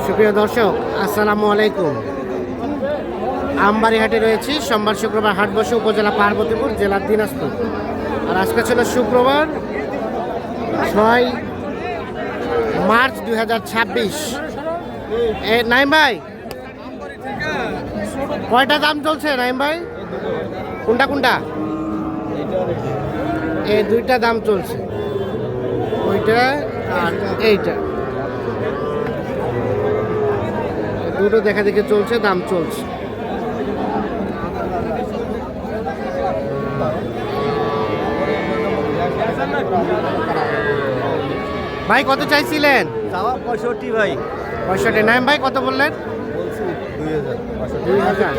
সুপ্রিয় দর্শক, আসসালামু আলাইকুম। আমবাড়িহাটে রয়েছি। সোমবার শুক্রবার হাট বসে উপজেলা পার্বতীপুর, জেলা দিনাজপুর। আর আজকে ছিল শুক্রবার 6 মার্চ 2026। নাইম ভাই, কয়টা দাম চলছে নাইম ভাই? কোনটা কোনটা? এই দুইটা দাম চলছে, ওইটা আর এইটা। দুটো দেখা দেখে চলছে, দাম চলছে। ভাই কত চাইছিলেন? 65 ভাই। 65। নাইম ভাই কত বললেন? 2000,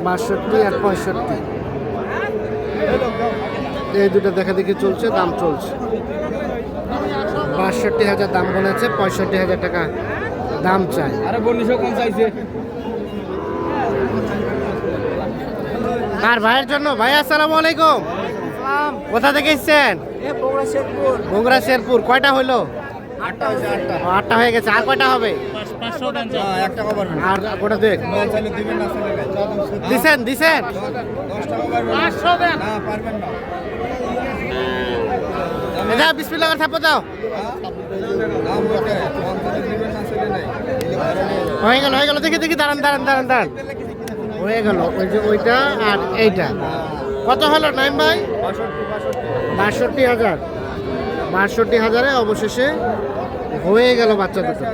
62 আর 65। এই দুটো দেখা দেখি চলছে, দাম চলছে। 62,000 দাম বলেছে, 65,000 টাকা দাম চাই। আরে 1900 কম চাইছে। আর ভাইয়ের জন্য। ভাই আসসালামু আলাইকুম। কোথা থেকে এসেছেন? বগুড়া শেরপুর। কয়টা হইলো? 8টা হয়ে গেছে। আর কয়টা হবে? আর গোটা দেখ দিছেন দিছেন। বিসমিল্লাহ করে থাপ্পড় দাও। হয়ে গেল হয়ে গেল। দেখি দেখি, দাঁড়ান দাঁড়ান দাঁড়ান দাঁড়ান। হয়ে গেল। ওই যে ওইটা আর এইটা। কত হলো নাইম ভাই? 62,000। 62,000-এ অবশেষে হয়ে গেল বাচ্চা দুটো।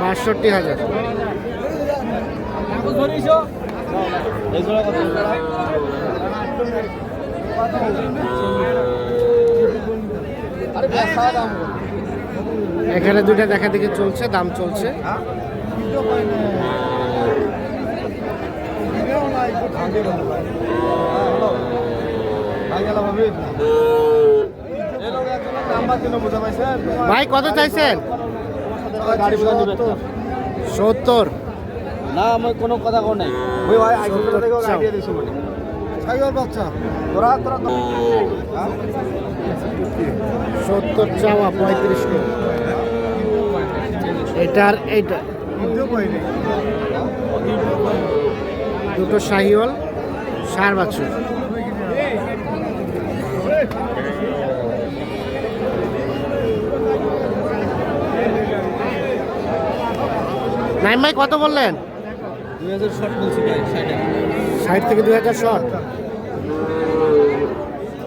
62,000। এখানে দুটা দেখা দেখি চলছে, দাম চলছে। ভাই কত চাইছেন? 70। না আমার কোনো কথা কো নাই। ওই ভাই আইডিয়া দেখো, আইডিয়া দিছো মানে সাইওয়াল বাচ্চা তোরা 70 চাওয়া, 35 করে। এটার এইটা দুটো শাহিওয়াল, সার বাছুর। নাইম ভাই কত বললেন? 2000 শর্ট বলছি ভাই। 60 থেকে 2000 শর্ট।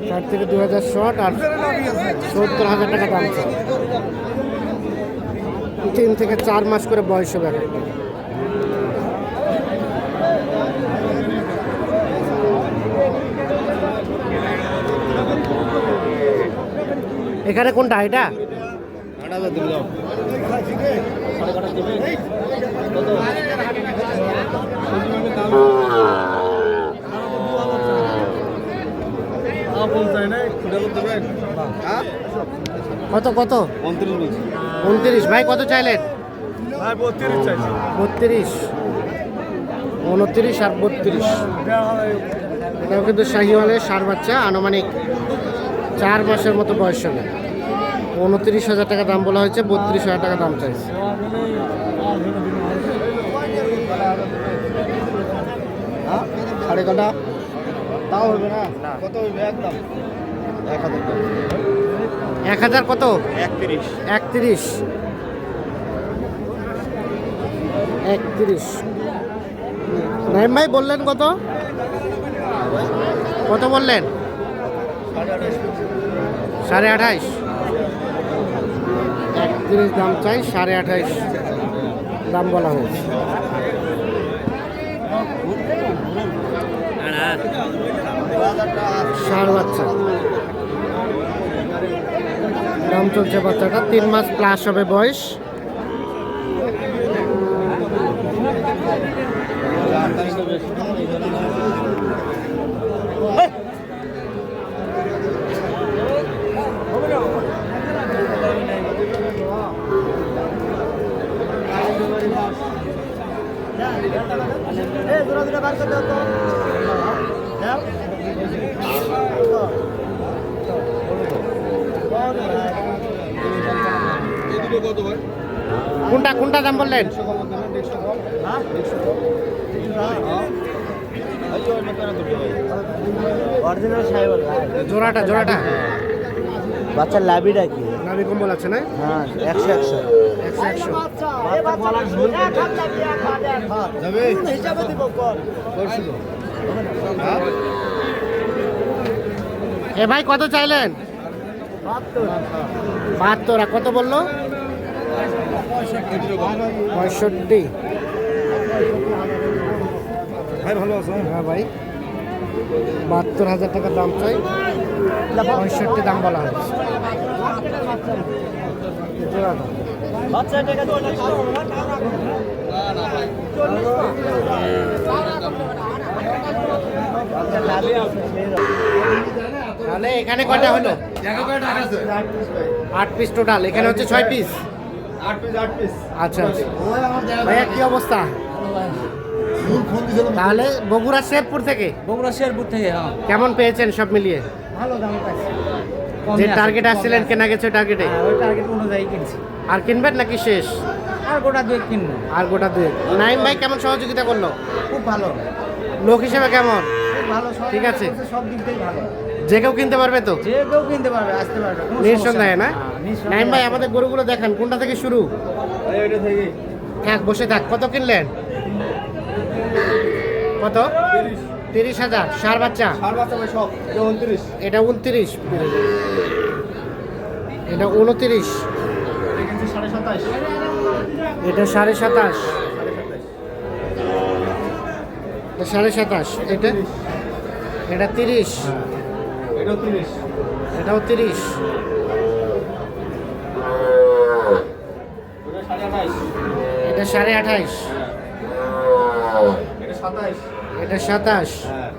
60 থেকে 2000 শর্ট আর 70,000 টাকা দাম। 3 থেকে 4 মাস করে বয়স হবে। এখানে কোনটা? এটা কত কত? 29। ভাই কত চাইলেন? 32, 29 আর 32। এটাও কিন্তু শাহিওয়ালের সার বাচ্চা, আনুমানিক 4 মাসের মতো বয়স হবে। 29,000 টাকা দাম বলা হয়েছে, 32,000 টাকা দাম চাইছে। সাড়ে কটা তাও হবে না। কত হবে একদম? 1000 কত? 31। 31। নাইম ভাই বললেন কত? কত বললেন? 28.5। 31 দাম চাই, 28.5 দাম বলা হয়েছে। ষাঁড় বাচ্চা দাম চলছে। বাচ্চাটা 3 মাস প্লাস হবে বয়স। কত ভাই? কোনটা কোনটা দাম বললেন? অরিজিনাল সাইবার জোড়াটা জোড়াটা বাচ্চার লাভিটা কি? নাভি কম্বল আছে না? হ্যাঁ 100 একশো একশো। এ ভাই কত চাইলেন? 72। আর কত বললো? 65। ভাই ভালো আছে? হ্যাঁ ভাই, 72,000 টাকা দাম চাই, 65 দাম বলা হয়েছে। জোড়াটা বাচ্চা টাকা তো তাহলে এখানে কয়টা হলো? 8 পিস টোটাল। এখানে হচ্ছে 6 পিস। 8 পিস আচ্ছা আচ্ছা। ভাইয়া কি অবস্থা? তাহলে বগুড়া শেরপুর থেকে বগুড়া শেরপুর থেকে। হ্যাঁ কেমন পেয়েছেন সব মিলিয়ে? ভালো দাম পাইছি। যে টার্গেট আসছিলেন কেনা গেছে টার্গেটে? ওই টার্গেট অনুযায়ী কিনছি। আর কিনবেন নাকি শেষ? আর গোটা দুই কিনবো। আর গোটা দুই। নাইম ভাই কেমন সহযোগিতা করলো? খুব ভালো, লোক হিসেবে কেমন? খুব ভালো। ঠিক আছে। সব দিক থেকে ভালো। যে কেউ কিনতে পারবে তো? যে কেউ কিনতে পারবে, আসতে পারবে, কোনো নিঃসন্দেহে না? নিঃসন্দেহে। নাইম ভাই আমাদের গরুগুলো দেখান, কোনটা থেকে শুরু? ওইটা থেকে থাক, বসে থাক। কত কিনলেন? কত? 30,000। সার বাচ্চা? সার বাচ্চা ভাই সব 29। এটা 29, এটা 29, এখানে 27.5। এটা 27.5, এটা 27.5, এটা এটা 30, এটাও 30। এটাও 30, ওটা 28। এটা 28.5, এটা 27। এটা 27, হ্যাঁ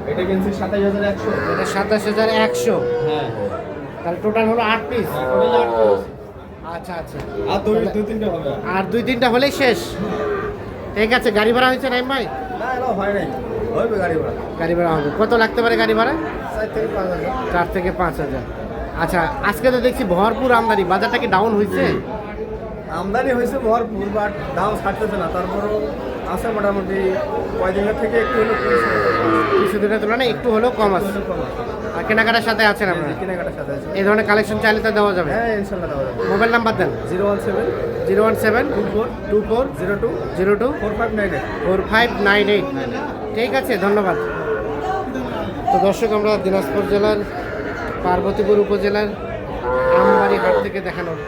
এটা কিনছি 27,100। এটা 27,100। হ্যাঁ তাহলে টোটাল হলো 8 পিস। Total 8 piece. আচ্ছা আচ্ছা। আর দুই তিনটা হবে। আর 2-3টা হলেই শেষ। ঠিক আছে। গাড়ি ভাড়া হয়েছে নাইম ভাই? না এলো হয় নাই, হবে গাড়ি ভাড়া। গাড়ি ভাড়া হবে। কত লাগতে পারে গাড়ি ভাড়া? 4 থেকে 5,000। 4 থেকে 5,000। আচ্ছা, আজকে তো দেখছি ভরপুর আমদানি, বাজারটা কি ডাউন হয়েছে? আমদানি হয়েছে ভরপুর, বাট দাম ছাড়তেছে না। তারপরেও আছে মোটামুটি কয়দিনের থেকে একটু হলেও কমছে। কিছুদিনের তুলনায় একটু হলেও কম আছে। আর কেনাকাটার সাথে আছেন আপনারা? কেনাকাটার সাথে আছে। এই ধরনের কালেকশন চাইলে তো দেওয়া যাবে। হ্যাঁ ইনশাল্লাহ দেওয়া যাবে। মোবাইল নাম্বার দেন। 017 017 24 02 02 4598। 4598। ঠিক আছে, ধন্যবাদ। তো দর্শক, আমরা দিনাজপুর জেলার পার্বতীপুর উপজেলার আমবাড়ি হাট থেকে দেখানোর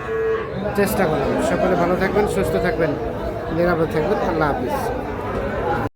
চেষ্টা করলাম। সকলে ভালো থাকবেন, সুস্থ থাকবেন, নিরাপদ থাকবেন। আল্লাহ হাফিজ।